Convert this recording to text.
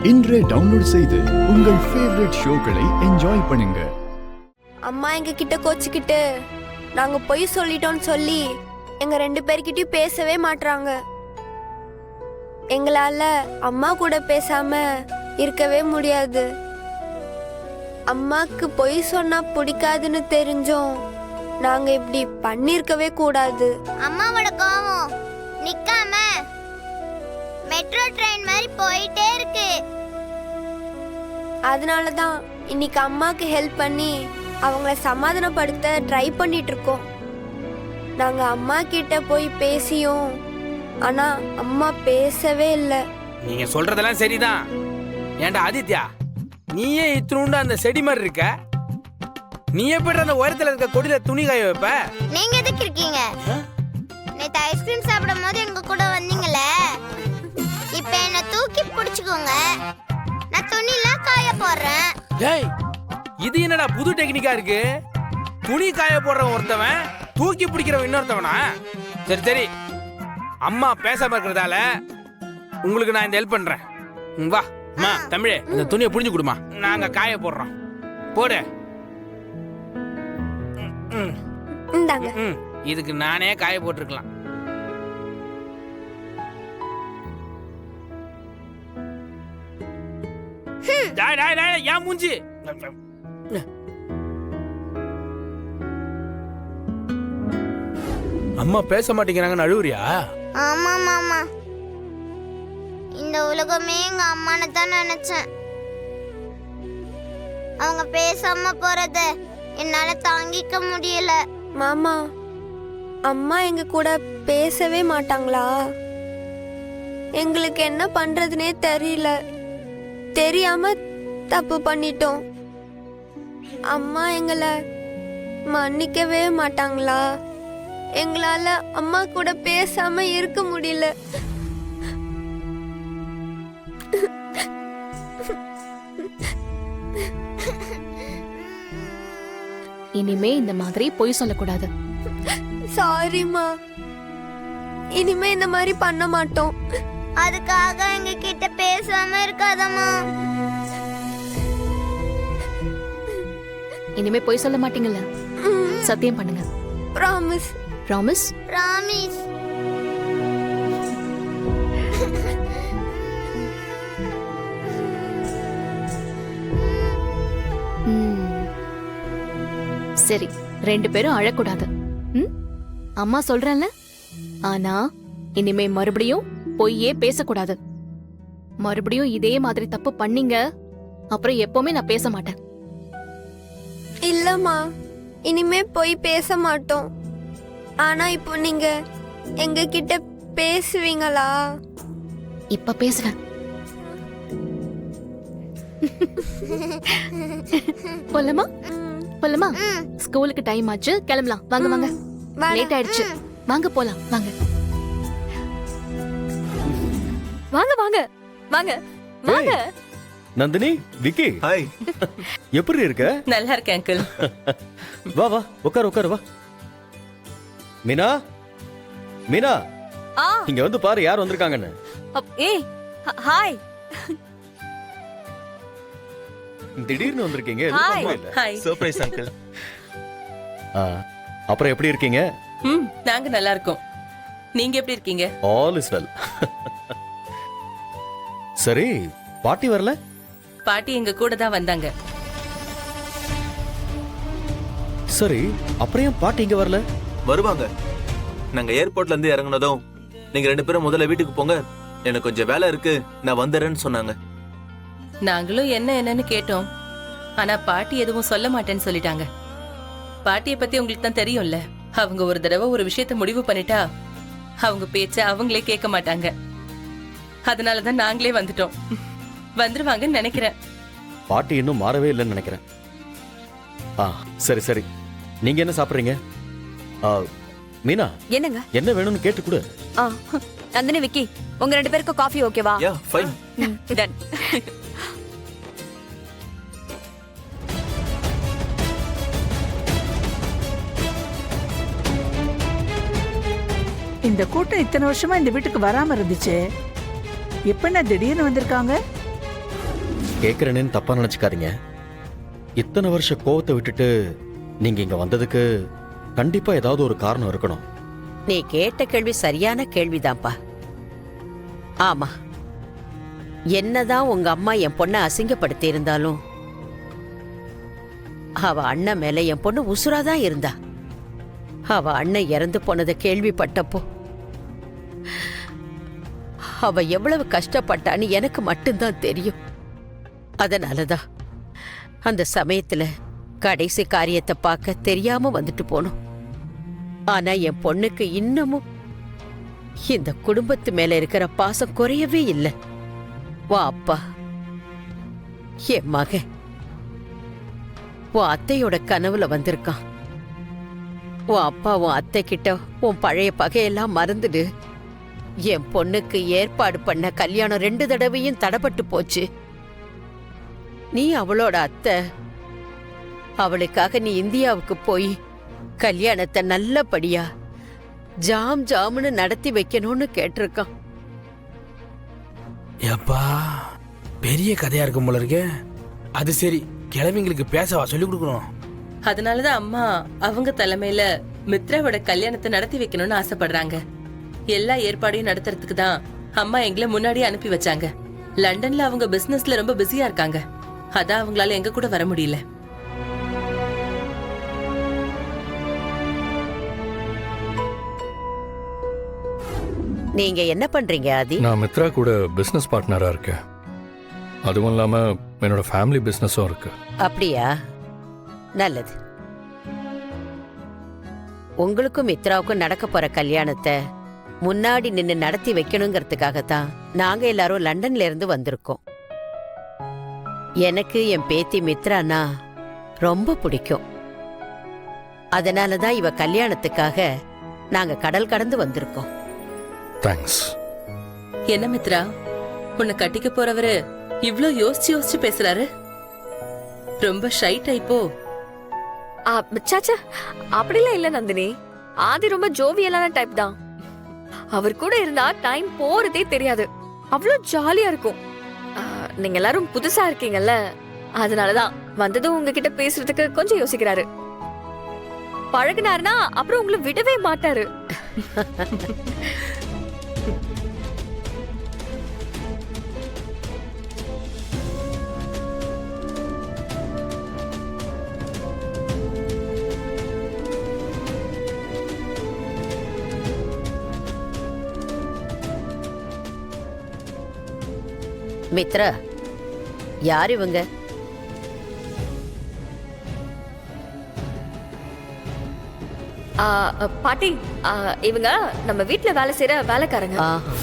இன்றே டவுன்லோட் செய்து உங்கள் ஃபேவரட் ஷோக்களை என்ஜாய் பண்ணுங்க. அம்மா எங்க கிட்ட கோச்சிக்கிட்டு நாங்க பொய் சொல்லிட்டோம்னு சொல்லி எங்க 2 பேர்கிட்டயும் பேசவே மாட்றாங்க. எங்களால அம்மா கூட பேசாம இருக்கவே முடியாது. அம்மாக்கு பொய் சொன்னா பிடிக்காதுன்னு தெரிஞ்சோம் நாங்க இப்படி பண்ணிருக்கவே கூடாது. அம்மாவோட கோவம் நிக்காம மெட்ரோ ட்ரெயின் மாதிரி போயிட்டே இருக்கு. அதனாலதான் இன்னைக்கு அம்மாக்கு ஹெல்ப் பண்ணி அவங்கள சமாதானப்படுத்த ட்ரை பண்ணிட்டு இருக்கோம். நாங்க அம்மா கிட்ட போய் பேசியும் ஆனா அம்மா பேசவே இல்லை. நீங்க சொல்றதெல்லாம் சரிதான். ஏன்டா ஆதித்யா, நீயே இத்தினுண்டு அந்த செடி மாதிரி இருக்க, நீ எப்படி அந்த உயரத்துல இருக்க கொடியில துணி காய வைப்ப? நீங்க எதுக்கு இருக்கீங்க? நேத்து ஐஸ்கிரீம் சாப்பிடும் போது எங்க கூட வந்தீங்களே, இப்ப என்ன தூக்கி பிடிச்சுக்கோங்க, நான் துணிலாம் காய போடுறேன். டேய், இது என்னடா புது டெக்னிக்கா இருக்கு? துணி காய போடுற ஒருத்தவன் தூக்கி பிடிக்கிறவன் இன்னொருத்தவனா? சரி சரி, அம்மா பேசாம இருக்கிறதால உங்களுக்கு நான் இந்த ஹெல்ப் பண்றேன். வா அம்மா, தமிழே அந்த துணியை புடிஞ்சு கொடுமா, நாங்க காய போடுறோம். போடு. இந்தாங்க. இதுக்கு நானே காய போட்டிருக்கலாம். ஏன் மூஞ்சி? அம்மா பேச மாட்டேங்கிறாங்கன்னு அழுவுறியா? ஆமா மாமா, இந்த உலகமே எங்க அம்மானை தான் நினைச்சேன். அவங்க பேசாம போறத என்னால தாங்கிக்க முடியல. மாமா, அம்மா எங்க கூட பேசவே மாட்டாங்களா? எங்களுக்கு என்ன பண்றதுனே தெரியல. தெரியாம தப்பு பண்ணிட்டோம். அம்மா எங்களை மன்னிக்கவே மாட்டாங்களா? எங்களால அம்மா கூட பேசாம இருக்க முடியல. இனிமே இந்த மாதிரி பொய் சொல்லக்கூடாது. சாரிம்மா, இனிமே இந்த மாதிரி பண்ண மாட்டோம். அதுக்காக எங்க கிட்ட பேசாம இருக்காதம்மா. இனிமே பொய் சொல்ல மாட்டீங்கல்ல? சத்தியம் பண்ணுங்க. ப்ராமிஸ். ப்ராமிஸ்? ப்ராமிஸ். சரி, 2 பேரும் அழக்கூடாது. அம்மா சொல்றேன்ல. ஆனா இனிமே மறுபடியும் பொய்யே பேசக்கூடாது. மறுபடியும் இதே மாதிரி தப்பு பண்ணீங்க, அப்புறம் எப்பவுமே நான் பேச மாட்டேன். இல்லம்மா, இனிமே போய் பேச மாட்டோம். ஆனா இப்போ நீங்க எங்க கிட்ட பேசுவீங்களா? இப்ப பேசுறேன். போலாமா? போலாமா? ஸ்கூலுக்கு டைம் ஆச்சு, கிளம்பலாம். வாங்க வாங்க, லேட் ஆயிடுச்சு. வாங்க போலாம், வாங்க வாங்க வாங்க வாங்க வாங்க. நந்தினி, விக்கி, ஹாய். எப்படி இருக்க? நல்லா இருக்கேன் அங்கிள். வா வா, உட்காரு உட்காரு, வா. மீனா, மீனா, இங்க வந்து பாரு யார் வந்திருக்காங்கன்னு. ஏய், ஹாய். திடீர்னு வந்திருக்கீங்க, எதுவும் இல்ல. ஹாய். Surprise uncle. அப்புறம் எப்படி இருக்கீங்க? நாங்க நல்லா இருக்கோம். நீங்க எப்படி இருக்கீங்க? All is well. சரி, பாட்டி வரல? பாட்டி எங்க கூட தான் வந்தாங்க. சரி, அப்புறம் ஏன் பாட்டி இங்க வரல? வருவாங்க. நாங்க ஏர்போர்ட்ல இருந்து இறங்குனதும் நீங்க 2 பேரும் முதல்ல வீட்டுக்கு போங்க, எனக்கு கொஞ்சம் வேலை இருக்கு, நான் வந்துடுறேன்னு சொன்னாங்க. நாங்களும் என்னன்னு கேட்டோம். ஆனா பாட்டி எதுவும் சொல்ல மாட்டேன்னு சொல்லிட்டாங்க. பாட்டியை பத்தி உங்களுக்கு தான் தெரியும்ல, அவங்க ஒரு தடவை ஒரு விஷயத்த முடிவு பண்ணிட்டா அவங்க பேச்ச அவங்களே கேட்க மாட்டாங்க. அதனாலதான் நாங்களே வந்துட்டோம். வந்துருவாங்கன்னு நினைக்கிறேன். பாட்டி இன்னும் மாறவே இல்லைன்னு நினைக்கிறேன். சரி சரி, நீங்க என்ன சாப்பிடுறீங்க? மீனா, என்னங்க என்ன வேணும்னு கேட்டு கொடு. நந்தினி, விக்கி, உங்க 2 பேருக்கு காஃபி ஓகேவா? யா, ஃபைன். டன். இந்த கூட்டம் இத்தனை வருஷமா இந்த வீட்டுக்கு வராம இருந்துச்சு, எப்ப நான் திடீர்னு வந்திருக்காங்க? கேட்கறேன்னு தப்பா நினைச்சுக்காதீங்க. இத்தனை வருஷ கோவத்தை விட்டுட்டு நீங்க இங்க வந்ததுக்கு கண்டிப்பா ஏதாவது ஒரு காரணம் இருக்கணும். நீ கேட்ட கேள்வி சரியான கேள்விதான்ப்பா. ஆமா, என்னதான் உங்க அம்மா என் பொண்ணை அசிங்கப்படுத்தி இருந்தாலும் அவ அண்ணன் மேல என் பொண்ணு உசுராதான் இருந்தா. அவ அண்ணன் இறந்து போனதை கேள்விப்பட்டப்போ அவ எவ்வளவு கஷ்டப்பட்டான்னு எனக்கு மட்டும்தான் தெரியும். அதனாலதான் அந்த சமயத்துல கடைசி காரியத்தை பார்க்க தெரியாம வந்துட்டு போனோம். ஆனா என் பொண்ணுக்கு இன்னமும் இந்த குடும்பத்து மேல இருக்கிற பாசம் குறையவே இல்லை. வா அப்பா, என் மகன் உன் அத்தையோட கனவுல வந்திருக்கான். உன் அப்பா உன் அத்தை கிட்ட உன் பழைய பகையெல்லாம் மறந்துடு. என் பொண்ணுக்கு ஏற்பாடு பண்ண கல்யாணம் 2 தடவையும் தடப்பட்டு போச்சு. நீ அவளோட அத்தை, அவளுக்காக நீ இந்தியாவுக்கு போய் கல்யாணத்தை நல்லபடியா ஜாம் ஜாம்னு நடத்தி வைக்கணும்னு கேட்டிருக்கான். எப்பா பெரிய கதையா இருக்கும் போல இருக்கே. அது சரி, கிழவிங்களுக்கு பேசவா சொல்லி கொடுக்கணும். அதனாலதான் அம்மா அவங்க தலைமையில மித்ராவோட கல்யாணத்தை நடத்தி வைக்கணும்னு ஆசைப்படுறாங்க. எல்லா ஏற்பாடையும் நடத்துறதுக்கு தான் அம்மா எங்களை முன்னாடியே அனுப்பி வச்சாங்க. லண்டன்ல அவங்க பிசினஸ்ல ரொம்ப பிஸியா இருக்காங்க. அதான் அவங்களால எங்க கூட வர முடியல. நீங்க என்ன பண்றீங்க ஆதி? நான் மித்ரா கூட பிசினஸ் பார்ட்னரா இருக்கேன். அதுவும் இல்லாம என்னோட ஃபேமிலி பிசினஸும் இருக்கு. அப்படியா? நல்லது. உங்களுக்கும் மித்ராவுக்கும் நடக்க போற கல்யாணத்தை முன்னாடி நின்னு நடத்தி வைக்கணுங்கிறதுக்காகத்தான் நாங்க எல்லாரும் லண்டன்ல இருந்து வந்திருக்கோம். எனக்கு என் பேத்தி மித்ரானா ரொம்ப பிடிக்கும். அதனாலதான் இவ கல்யாணத்துக்காக நாங்க கடல் கடந்து வந்திருக்கோம். தேங்க்ஸ். என்ன மித்ரா, உன்னை கட்டிக்க போறவரு இவ்ளோ யோசிச்சு யோசிச்சு பேசுறாரு? ரொம்ப ஷை டைப்போ? சாச்சா, அப்படிலாம் இல்ல நந்தினி. ஆதி ரொம்ப ஜோவியலான டைப் தான். அவர் கூட இருந்தா டைம் போறதே தெரியாது. அவ்வளோ ஜாலியா இருக்கும். நீங்க எல்லாரும் புதுசா இருக்கீங்கல்ல, அதனாலதான் வந்ததும் உங்ககிட்ட பேசுறதுக்கு கொஞ்சம் யோசிக்கிறாரு. பழகினாருன்னா அப்புறம் உங்களை விடவே மாட்டாரு. மித்ரா, யார் இவங்க? பாட்டி, இவங்க நம்ம வீட்ல வேலை செய்யற வேலைக்காரங்க. ஆஹா.